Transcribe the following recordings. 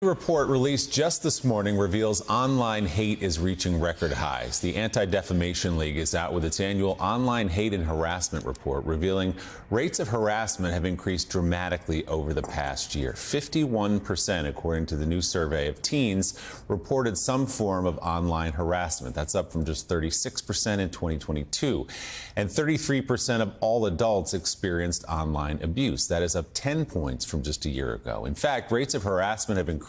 A report released just this morning reveals online hate is reaching record highs. The Anti-Defamation League is out with its annual online hate and harassment report, revealing rates of harassment have increased dramatically over the past year. 51%, according to the new survey of teens, reported some form of online harassment. That's up from just 36% in 2022. And 33% of all adults experienced online abuse. That is up 10 points from just a year ago. In fact, rates of harassment have increased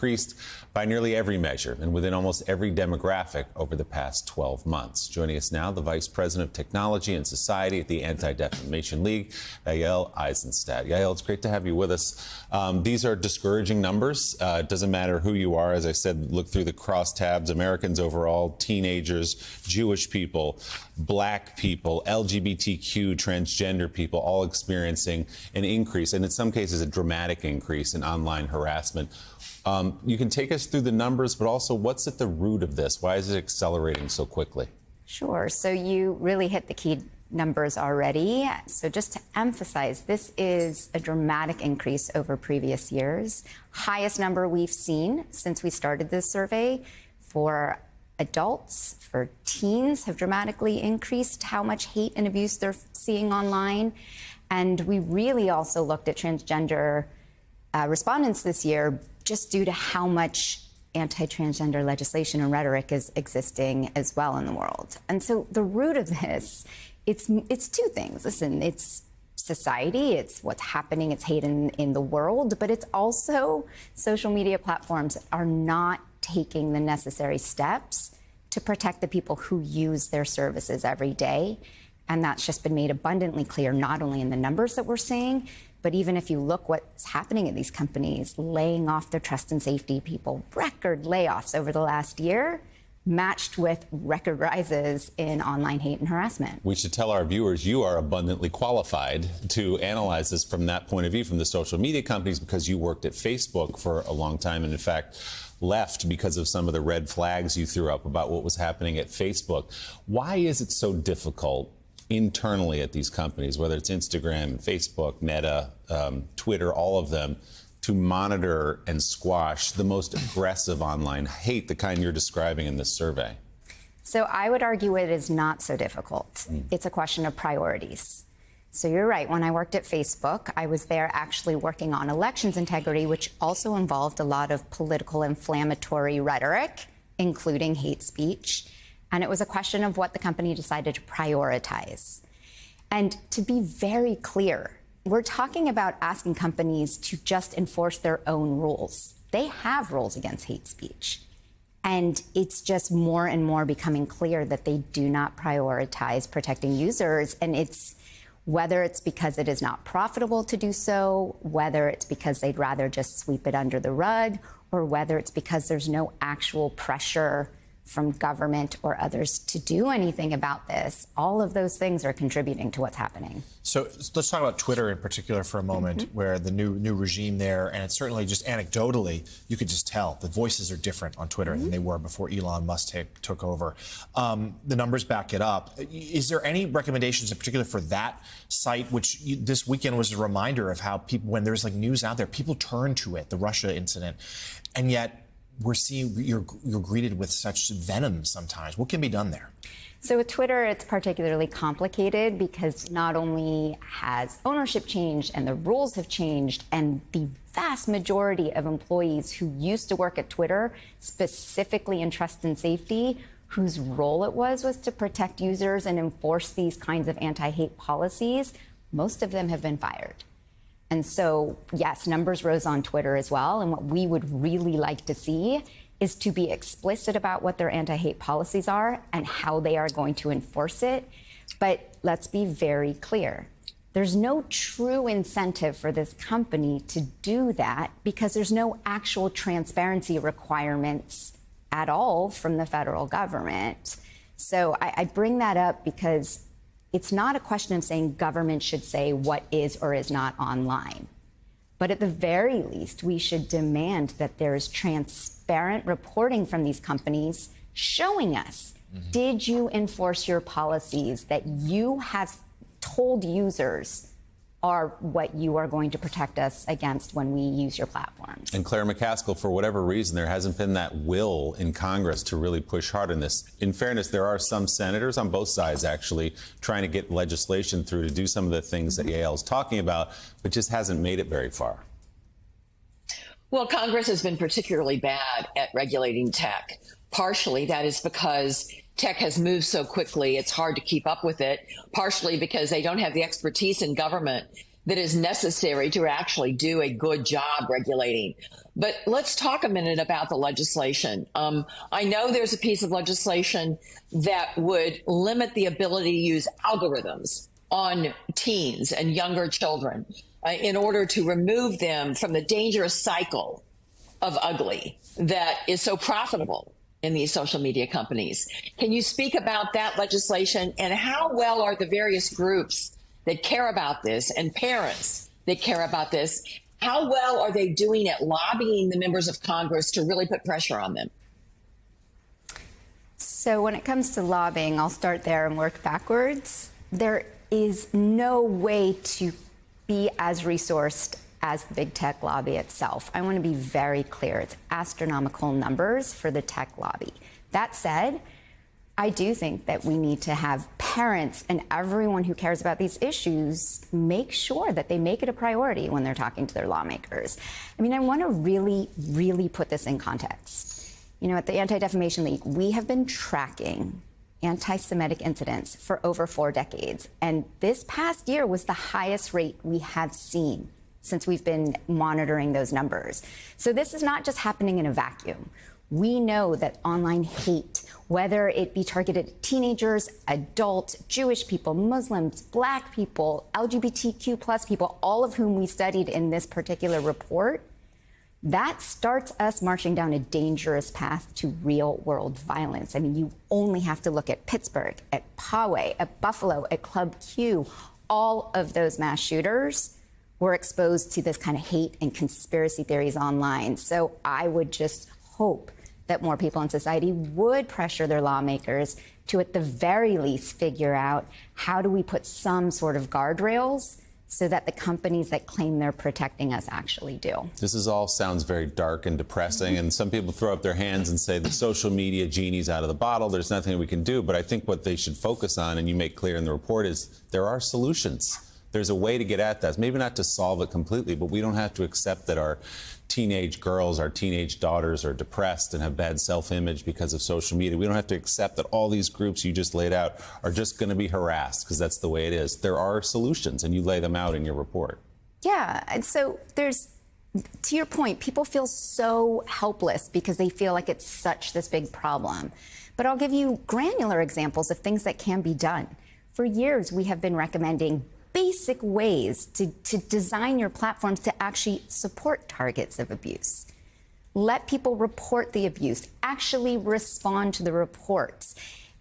by nearly every measure and within almost every demographic over the past 12 months. Joining us now, the Vice President of Technology and Society at the Anti-Defamation League, Yael Eisenstadt. Yael, it's great to have you with us. These are discouraging numbers. It doesn't matter who you are. As I said, look through the crosstabs. Americans overall, teenagers, Jewish people, black people, LGBTQ, transgender people, all experiencing an increase, and in some cases a dramatic increase in online harassment. You can take us through the numbers, but also what's at the root of this? Why is it accelerating so quickly? Sure. So you really hit the key numbers already. So just to emphasize, this is a dramatic increase over previous years. Highest number we've seen since we started this survey. For adults, for teens, have dramatically increased how much hate and abuse they're seeing online. And we really also looked at transgender respondents this year, just due to how much anti-transgender legislation and rhetoric is existing as well in the world. And so the root of this, it's two things. Listen, it's society, it's what's happening, it's hate in the world, but it's also social media platforms are not taking the necessary steps to protect the people who use their services every day. And that's just been made abundantly clear, not only in the numbers that we're seeing, but even if you look what's happening at these companies, laying off their trust and safety people, record layoffs over the last year, matched with record rises in online hate and harassment. We should tell our viewers you are abundantly qualified to analyze this from that point of view, from the social media companies, because you worked at Facebook for a long time and, in fact, left because of some of the red flags you threw up about what was happening at Facebook. Why is it so difficult internally at these companies, whether it's Instagram, Facebook, Meta, Twitter, all of them, to monitor and squash the most aggressive online hate, the kind you're describing in this survey? So I would argue it is not so difficult. It's a question of priorities. So you're right. When I worked at Facebook, I was there actually working on elections integrity, which also involved a lot of political inflammatory rhetoric, including hate speech. And it was a question of what the company decided to prioritize. And to be very clear, we're talking about asking companies to just enforce their own rules. They have rules against hate speech. And it's just more and more becoming clear that they do not prioritize protecting users. And it's whether it's because it is not profitable to do so, whether it's because they'd rather just sweep it under the rug, or whether it's because there's no actual pressure from government or others to do anything about this. All of those things are contributing to what's happening. So let's talk about Twitter in particular for a moment, where the new regime there, and it's certainly just anecdotally, you could just tell the voices are different on Twitter than they were before Elon Musk took over. The numbers back it up. Is there any recommendations in particular for that site, which this weekend was a reminder of how people, when there's like news out there, people turn to it, the Russia incident, and yet we're seeing you're greeted with such venom sometimes. What can be done there? So with Twitter, it's particularly complicated because not only has ownership changed and the rules have changed, and the vast majority of employees who used to work at Twitter, specifically in trust and safety, whose role it was to protect users and enforce these kinds of anti-hate policies, most of them have been fired. And so, yes, numbers rose on Twitter as well. And what we would really like to see is to be explicit about what their anti-hate policies are and how they are going to enforce it. But let's be very clear. There's no true incentive for this company to do that because there's no actual transparency requirements at all from the federal government. So I bring that up because it's not a question of saying government should say what is or is not online. But at the very least, we should demand that there is transparent reporting from these companies showing us, did you enforce your policies that you have told users are what you are going to protect us against when we use your platforms. And Claire McCaskill, for whatever reason, there hasn't been that will in Congress to really push hard on this. In fairness, there are some senators on both sides actually trying to get legislation through to do some of the things that Yael is talking about, but just hasn't made it very far. Well, Congress has been particularly bad at regulating tech. Partially, that is because tech has moved so quickly, it's hard to keep up with it. Partially because they don't have the expertise in government that is necessary to actually do a good job regulating. But let's talk a minute about the legislation. I know there's a piece of legislation that would limit the ability to use algorithms on teens and younger children in order to remove them from the dangerous cycle of ugly that is so profitable in these social media companies. Can you speak about that legislation and how well are the various groups that care about this and parents that care about this, how well are they doing at lobbying the members of Congress to really put pressure on them? So when it comes to lobbying, I'll start there and work backwards. There is no way to be as resourced as the big tech lobby itself. I want to be very clear. It's astronomical numbers for the tech lobby. That said, I do think that we need to have parents and everyone who cares about these issues make sure that they make it a priority when they're talking to their lawmakers. I mean, I want to really put this in context. You know, at the Anti-Defamation League, we have been tracking anti-Semitic incidents for over 4 decades. And this past year was the highest rate we have seen since we've been monitoring those numbers. So this is not just happening in a vacuum. We know that online hate, whether it be targeted at teenagers, adults, Jewish people, Muslims, Black people, LGBTQ plus people, all of whom we studied in this particular report, that starts us marching down a dangerous path to real world violence. I mean, you only have to look at Pittsburgh, at Poway, at Buffalo, at Club Q. All of those mass shooters were exposed to this kind of hate and conspiracy theories online. So I would just hope that more people in society would pressure their lawmakers to, at the very least, figure out how do we put some sort of guardrails so that the companies that claim they're protecting us actually do. This all sounds very dark and depressing, and some people throw up their hands and say the social media genie's out of the bottle, there's nothing we can do. But I think what they should focus on, and you make clear in the report, is there are solutions. There's a way to get at that. Maybe not to solve it completely, but we don't have to accept that our teenage girls, our teenage daughters are depressed and have bad self-image because of social media. We don't have to accept that all these groups you just laid out are just going to be harassed, because that's the way it is. There are solutions, and you lay them out in your report. Yeah, and so there's, to your point, people feel so helpless because they feel like it's such this big problem. But I'll give you granular examples of things that can be done. For years, we have been recommending basic ways to design your platforms to actually support targets of abuse. Let people report the abuse, actually respond to the reports.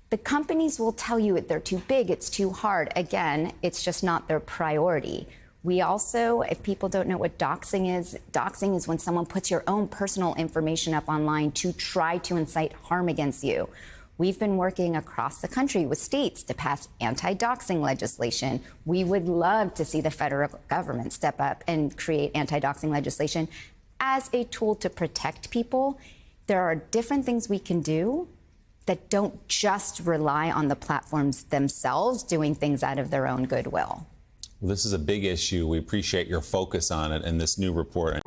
The companies will tell you they're too big, it's too hard. Again, it's just not their priority. We also, if people don't know what doxing is when someone puts your own personal information up online to try to incite harm against you. We've been working across the country with states to pass anti-doxing legislation. We would love to see the federal government step up and create anti-doxing legislation as a tool to protect people. There are different things we can do that don't just rely on the platforms themselves doing things out of their own goodwill. Well, this is a big issue. We appreciate your focus on it in this new report.